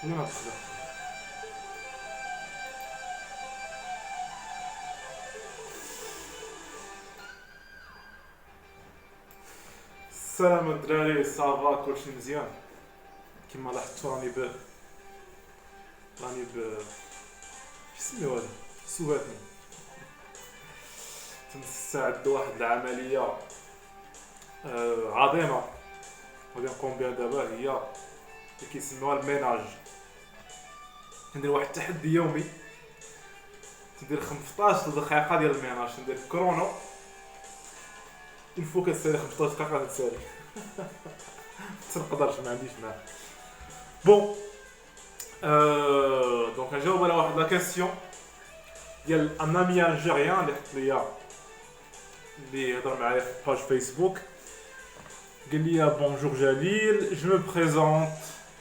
خلينا نبدا. السلام الدراري، صافا كلشي مزيان. كيما لاحظتوا راني شسميو هذا سواتني تنستعد لواحد العملية عظيمة غادي نقوم بها دابا، هي اللي كيسموها الميناج. ندير واحد التحدي يومي، تدير 15 دقيقة ديال الميناج، ندير كرونو الفو كتسالي 15 دقيقة تتسالي. تنقدرش، ما عنديش معاه. بون دونك نجاوب على واحد لا كيسيون ديال ان امي الجيريان اللي حط ليا، اللي هضر معايا في باج فيسبوك. قال لي bonjour Jalil, je me présente,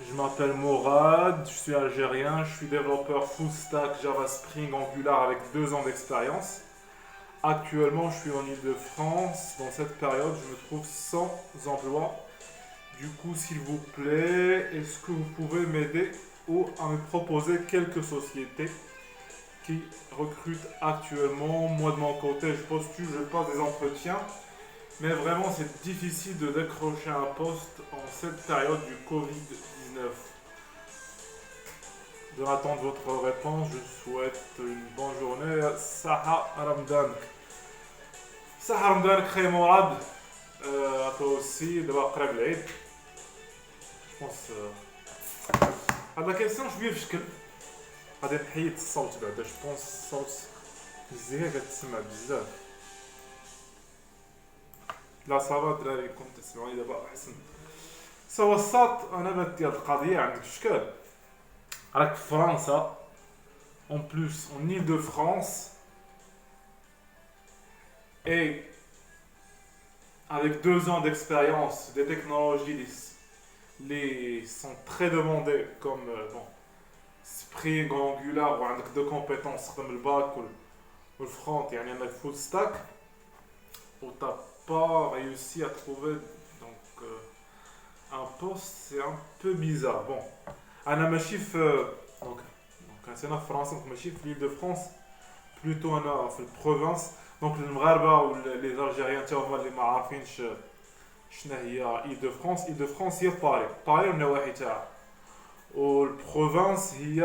je m'appelle Morad, je suis algérien, je suis développeur full stack Java Spring Angular avec 2 ans d'expérience. Actuellement, je suis en Île-de-France. Dans cette période, je me trouve sans emploi. Du coup, s'il vous plaît, est-ce que vous pouvez m'aider ou à me proposer quelques sociétés qui recrutent actuellement? Moi, de mon côté, je postule, je passe des entretiens. Mais vraiment, c'est difficile de décrocher un poste en cette période du Covid-19. Dans l'attente de votre réponse, je souhaite une bonne journée. Saha Ramdan. Saha Ramdan, Khay Mourad. À toi aussi, d'abord قريب العيد. Je pense. هاد لا كيسيون شويه في شكل غادي نحيد الصوت بعدا. جو بونس الصوت مزيان كتسمع بزاف. لا صافا الدراري، كنتم تسمعوني دابا احسن. سوا الساط، انا بات ديال القضيه عندك شكال. راك في فرنسا، en plus en Île-de-France, et avec 2 ans d'expérience, des technologies les sont très demandées comme bon, Spring, Angular, ou عندك 2 compétences comme le back ou le front, يعني عندك full stack, ou t'as pas réussi à trouver donc un poste, c'est un peu bizarre. Bon, انا ماشي في دونك انا في فرنسا، ماشي في l'île de France, plutôt انا في البروفانس. دونك المغاربه ولي الجيريان تا هما اللي ما عارفينش شنو هي إيل دو فرانس. إيل دو فرانس هي باري والنواحي تاعها، والبروفانس هي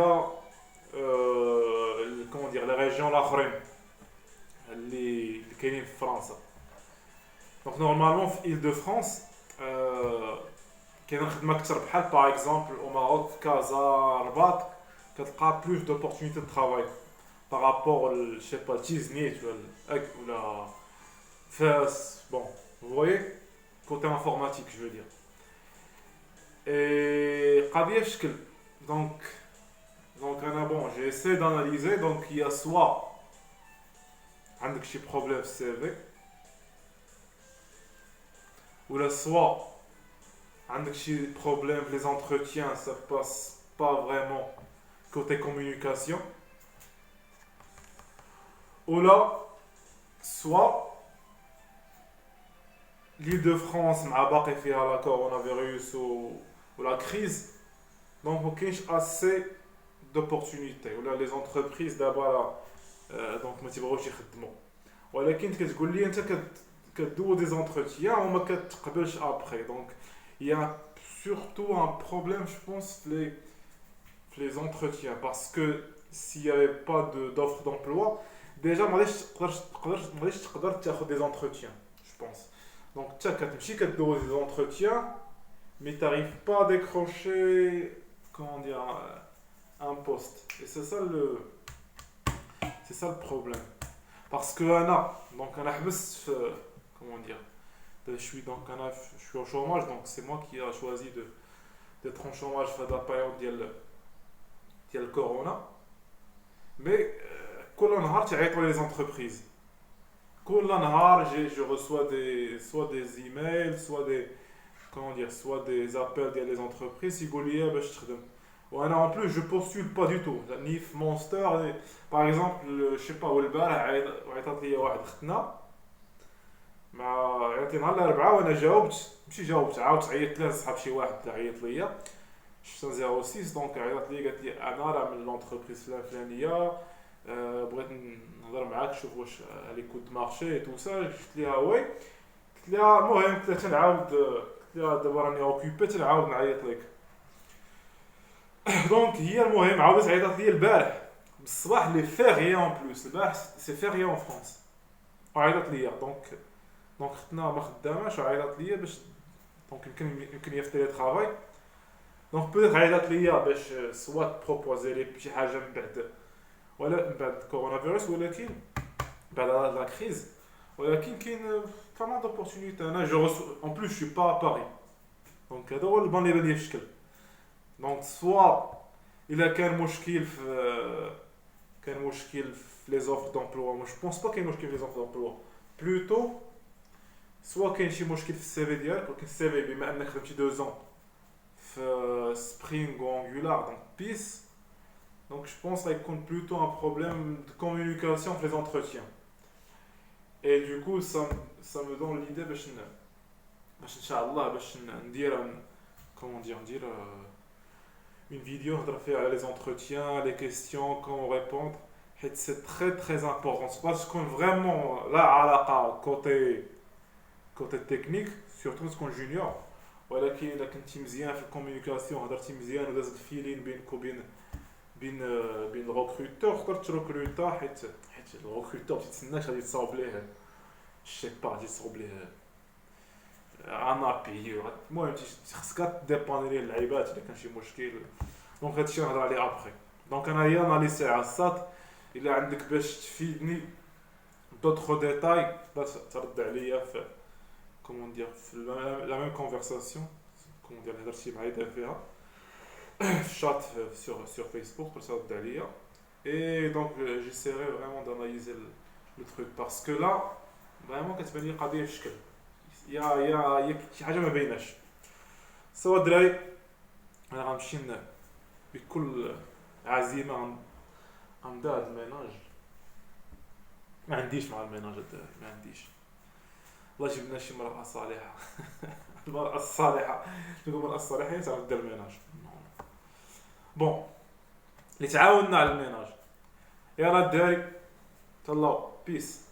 كومون دير لي ريجيون الاخرين اللي كاينين في فرنسا. دونك نورمالمون في إيل دو فرانس كاين خدمه كثر، بحال باغ اكزومبل او ماروك كازا رباط، كتلقى بلوس دوبورتونيتي دو ترافاي par rapport au, je sais pas, Tiznit ou la FAS. Bon, vous voyez, côté informatique, je veux dire. Et donc bon, j'ai essayé d'analyser. Donc il y a soit un petit problème CV, ou là soit un petit problème les entretiens, ça passe pas vraiment côté communication. Ou là, soit l'Île-de-France مع باقي فيها la coronavirus ou la crise, donc ما كاينش assez d'opportunités. ولا les entreprises دابا donc ما تيبغوش يخدموا، ولكن كتقول لي انت كدوز des entretiens وما كتقبلش après. Donc il y a surtout un problème, je pense, les entretiens, parce que s'il n'y avait pas d'offre d'emploi, déjà ما غاديش تقدر تاخذ des entretiens, je pense. Donc tu كتمشي كدوز des entretiens, mais t'arrives pas à décrocher, comment dire, un poste. Et c'est ça le problème. Parce que انا حبست في, comment dire, je suis au chômage, donc c'est moi qui a choisi d'être en chômage في la période ديال الكورونا. Mais كل نهار تعيطوا لي entreprises. كل نهار je reçois soit des emails, soit des appels ديال les entreprises يقول لي باش تخدم. وانا en plus je postule pas du tout. ni في Monster par exemple, je sais pas, والبارح عيطات لي واحد اختنا مع عيطتي نهار الاربعاء، وانا جاوبت عاود عيطت لها صحاب شي واحد عيط ليا شفت 06 دونك عيطت لي قالت لي انا راه من لونتربريز الفلانيه بغيت نهضر معاك شوف واش عليك كود مارشي تو سا قلت لها وي قلت لها المهم قلت لها تنعاود قلت لها دابا راني اوكيبي تنعاود نعيط لك دونك هي المهم عاودت عيطت لي البارح بالصباح لي فيغيي اون بلوس البارح سي فيغيي اون فرانس وعيطت لي دونك ختنا ما خداماش وعيطت لي باش دونك يمكن هي في تيلي ترافاي دونك بوتيت عيطت ليا باش سوا بروبوزي لي شي حاجه من بعد ولا من بعد كورونا فيروس ولكن بعد لا كريز ولكن كاين كمان دوبورتونيتي انا جو اون بلوس شي با باري دونك هذا هو البان اللي بان يشكل دونك سوا الا كان مشكل في لي زوفر دومبلوا جو بونس با كاين مشكل في لي زوفر دومبلوا بلوتو سوا كاين شي مشكل في السي في ديالك ولكن السي في بما انك خدمتي 2 زون في سبرينغ و انجولار دونك بيس دونك جو بونس غيكون بلوتو ان بروبليم دو كومونيكاسيون في لي زونتروتيان اي دو كو ça me donne l'idée باش ان شاء الله باش ندير comment dire ندير une vidéo نهضر فيها على les entretiens les questions comment répondre حيت c'est très très important c'est pas تكون vraiment لا علاقه كوتي تكنيك سورتو تكون جونيور ولكن الا كنتي مزيان في الكومونيكاسيون هضرتي مزيان ودازت الفيلين بينك وبين بين الريكروتور تقدر تريكروتا حيت الريكروتور تيتسناش غادي تصاوب ليه شي با غادي تصاوب ليه انا بي المهم خصك ديباني ليه اللعيبات الا كان شي مشكل دونك هادشي نهضر عليه ابخي دونك انا هي اناليسي على الساط الا عندك باش تفيدني دوطخ ديتاي ترد عليا في كومون دير في لا ميم كونفرساسيون كومون دير هضرتي معايا داير فيها في الشات sur Facebook pour ça d'aller et donc j'essaierai vraiment d'analyser le truc parce que là vraiment كتبان لي قضيه في شكل يا شي حاجه ما بيناش سوا الدراري انا غنمشي بكل عزيمه غنبدا هاد الميناج ما عنديش مع الميناج الدراري ما عنديش الله يجيب لنا شي مرأة صالحه المرأة الصالحه تقول المرأة الصالحه هي تعرف دير الميناج بون اللي تعاوننا على الميناج يلا الدراري تهلاو بيس